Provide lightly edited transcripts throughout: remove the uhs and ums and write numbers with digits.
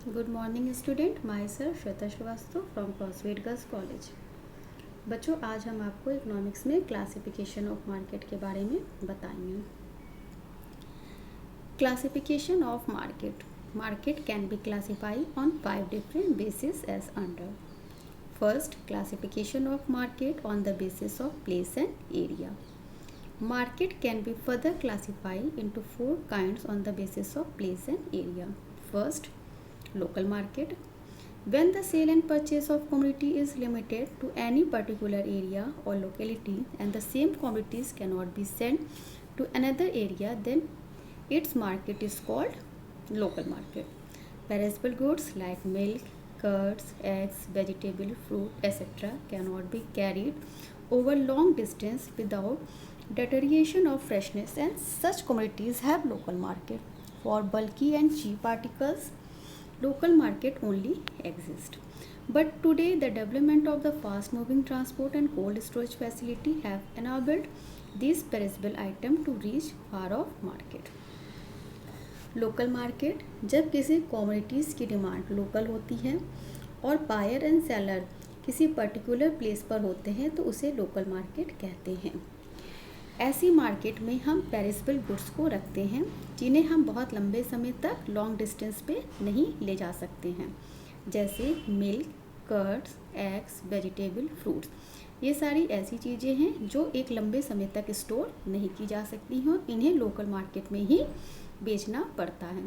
Good morning student, myself Shweta Shrivastava from Crosthwaite girls college. बच्चों, आज हम आपको इकोनॉमिक्स में क्लासिफिकेशन ऑफ मार्केट के बारे में बताएंगे। Classification of market can be classified on 5 different basis as under. First, classification of market on the basis of place and area. Market can be further classified into 4 kinds on the basis of place and area. First, local market. When the sale and purchase of commodity is limited to any particular area or locality and the same commodities cannot be sent to another area, then its market is called local market. Perishable goods like milk, curds, eggs, vegetable, fruit, etc. cannot be carried over long distance without deterioration of freshness, and such commodities have local market. For bulky and cheap articles, local market only exist. But today the development of the fast moving transport and cold storage facility have enabled these perishable items to reach far off market. Local market, जब किसी commodities की demand local होती है और buyer and seller किसी particular place पर होते हैं तो उसे लोकल मार्केट कहते हैं। ऐसी मार्केट में हम पेरिशेबल गुड्स को रखते हैं जिन्हें हम बहुत लंबे समय तक लॉन्ग डिस्टेंस पे नहीं ले जा सकते हैं, जैसे milk, curds, eggs, vegetable, fruits. ये सारी ऐसी चीज़ें हैं जो एक लंबे समय तक स्टोर नहीं की जा सकती हैं और इन्हें लोकल मार्केट में ही बेचना पड़ता है।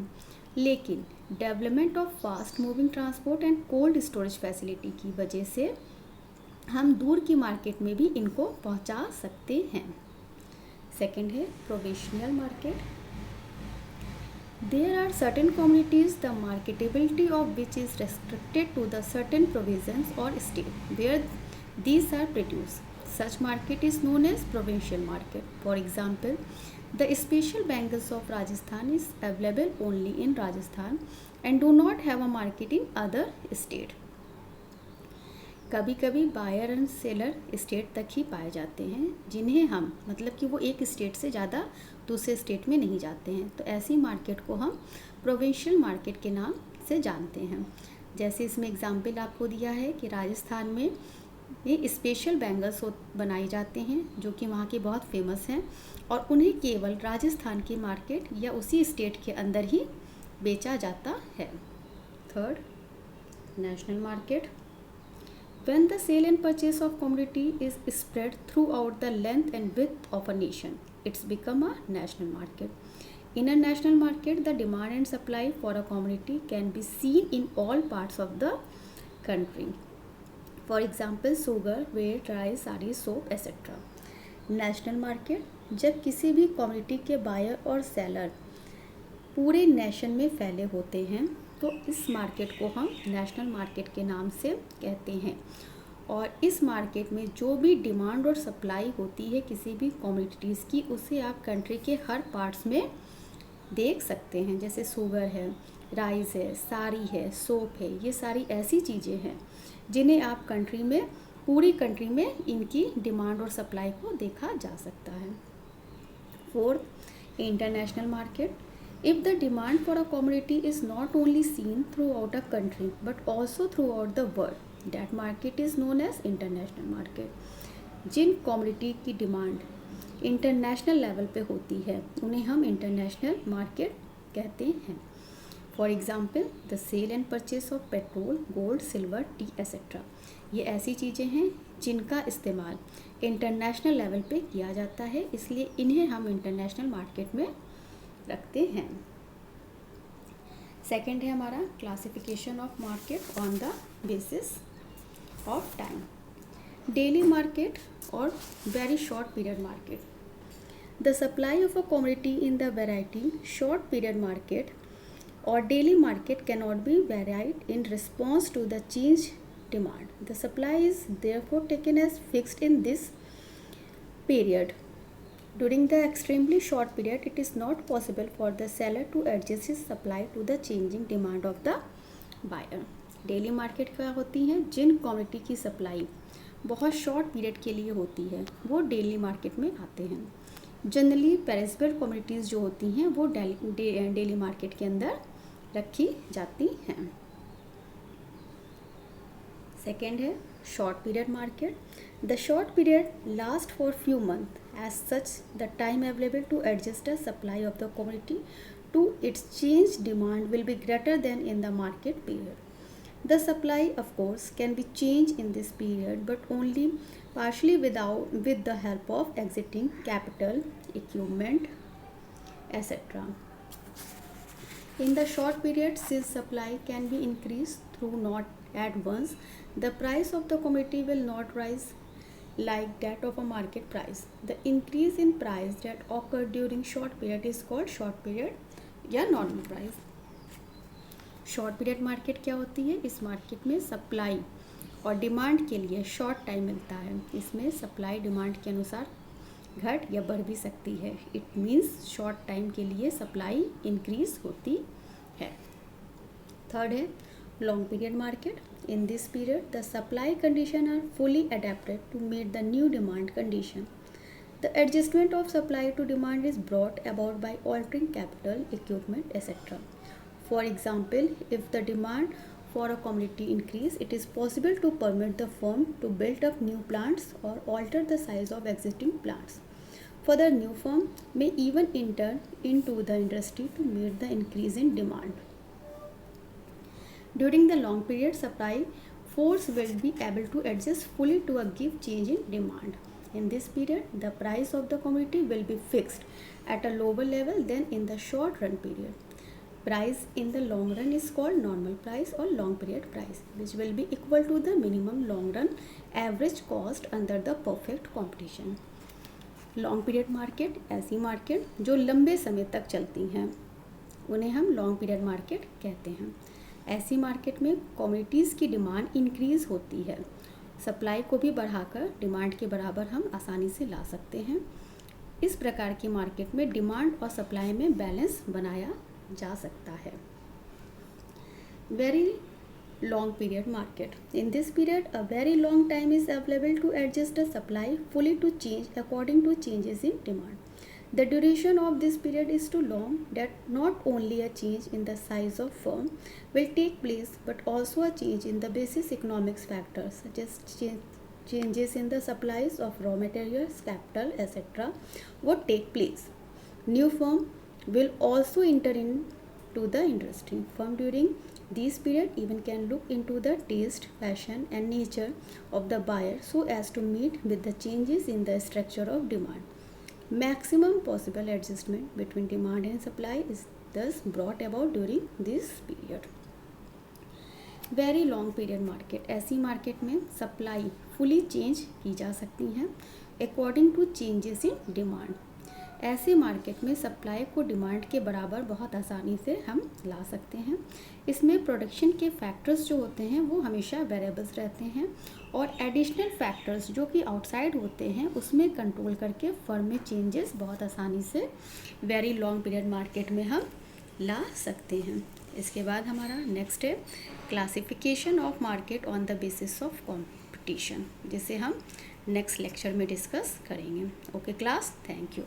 लेकिन development of fast moving transport and cold storage facility की वजह से हम दूर की मार्केट में भी इनको पहुंचा सकते हैं। सेकेंड है provisional market. There are certain communities the marketability of which is restricted to the certain provisions और state where these are produced. Such market is known as provincial market. For example, the special bangles of Rajasthan is available only in Rajasthan and do not have a market in other state. कभी कभी buyer and seller state तक ही पाए जाते हैं जिन्हें हम मतलब कि वो एक स्टेट से ज़्यादा दूसरे स्टेट में नहीं जाते हैं, तो ऐसी मार्केट को हम प्रोविंशियल मार्केट के नाम से जानते हैं। जैसे इसमें एग्जाम्पल आपको दिया है कि राजस्थान में ये स्पेशल बैंगल्स बनाए जाते हैं जो कि वहाँ के बहुत फेमस हैं और उन्हें केवल राजस्थान की मार्केट या उसी स्टेट के अंदर ही बेचा जाता है। Third, national market. When the sale and purchase of commodity is spread throughout the length and width of a nation, it's become a national market. In a national market the demand and supply for a commodity can be seen in all parts of the country. For example sugar, wheat, rice, sari, soap et cetera. National market, जब किसी भी community के buyer और seller पूरे nation में फैले होते हैं तो इस मार्केट को हम नेशनल मार्केट के नाम से कहते हैं। और इस मार्केट में जो भी डिमांड और सप्लाई होती है किसी भी कम्युनिटीज़ की, उसे आप कंट्री के हर पार्ट्स में देख सकते हैं। जैसे शुगर है, राइस है, साड़ी है, सोप है, ये सारी ऐसी चीज़ें हैं जिन्हें आप कंट्री में पूरी कंट्री में इनकी डिमांड और सप्लाई को देखा जा सकता है। Fourth, international market. If the demand for a commodity is not only seen throughout a country but also throughout the world, that market is known as international market. जिन commodity की demand international level पे होती है उन्हें हम international market कहते हैं। For example the sale and purchase of petrol, gold, silver, tea et cetera. ये ऐसी चीज़ें हैं जिनका इस्तेमाल इंटरनेशनल लेवल पे किया जाता है, इसलिए इन्हें हम इंटरनेशनल मार्केट में रखते हैं। सेकेंड है हमारा classification of market on the basis of time. Daily market और very short period market. The supply of a commodity in the variety short period market or daily market cannot be varied in response to the changed demand. The supply is therefore taken as fixed in this period. During the extremely short period, it is not possible for the seller to adjust his supply to the changing demand of the buyer. Daily market क्या होती हैं? जिन commodity की supply बहुत short period के लिए होती है वो डेली मार्केट में आते हैं। जनरली पेरिशेबल कमोडिटीज़ जो होती हैं वो डेली मार्केट के अंदर रखी जाती हैं। सेकेंड है short period market. The short period last for few month. As such the time available to adjust the supply of the commodity to its change demand will be greater than in the market period. The supply of course can be changed in this period but only partially with the help of existing capital, equipment, etc. In the short period, since supply can be increased through not at once, the price of the commodity will not rise like that of a market price. The increase in price that occur during short period is called short period या normal price. Short period market क्या होती है? इस market में supply और demand के लिए short time मिलता है. इसमें सप्लाई डिमांड के अनुसार घट या बढ़ भी सकती है. इट मीन्स शॉर्ट टाइम के लिए सप्लाई इंक्रीज होती है. थर्ड है long period market. In this period the supply condition are fully adapted to meet the new demand condition. The adjustment of supply to demand is brought about by altering capital, equipment, etc. For example, if the demand for a commodity increase, it is possible to permit the firm to build up new plants or alter the size of existing plants. Further, new firm may even enter into the industry to meet the increase in demand. During the long period, supply force will be able to adjust fully to a give change in demand. In this period, the price of the commodity will be fixed at a lower level than in the short run period. Price in the long run is called normal price or long period price, which will be equal to the minimum long run average cost under the perfect competition. Long period market ऐसी market जो लंबे समय तक चलती हैं, उन्हें हम long period market कहते हैं. ऐसी मार्केट में कमोडिटीज़ की डिमांड इंक्रीज होती है. सप्लाई को भी बढ़ाकर डिमांड के बराबर हम आसानी से ला सकते हैं. इस प्रकार की मार्केट में डिमांड और सप्लाई में बैलेंस बनाया जा सकता है. Very long period market. In this period a very long time is available to adjust the supply fully to change according to changes in demand. The duration of this period is too long that not only a change in the size of firm will take place but also a change in the basic economics factors such as changes in the supplies of raw materials, capital, etc. would take place. New firm will also enter into the industry. Firm during this period even can look into the taste, fashion and nature of the buyer so as to meet with the changes in the structure of demand. Maximum possible adjustment between demand and supply is thus brought about during this period. Very long period market ऐसी market में supply fully change की जा सकती हैं according to changes in demand. ऐसे market में supply को demand के बराबर बहुत आसानी से हम ला सकते हैं. इसमें प्रोडक्शन के फैक्टर्स जो होते हैं वो हमेशा वेरिएबल्स रहते हैं और एडिशनल फैक्टर्स जो कि आउटसाइड होते हैं उसमें कंट्रोल करके फर्म में चेंजेस बहुत आसानी से वेरी लॉन्ग पीरियड मार्केट में हम ला सकते हैं. इसके बाद हमारा नेक्स्ट है classification of market on the basis of competition, जिसे हम नेक्स्ट लेक्चर में डिस्कस करेंगे. Okay class, thank you.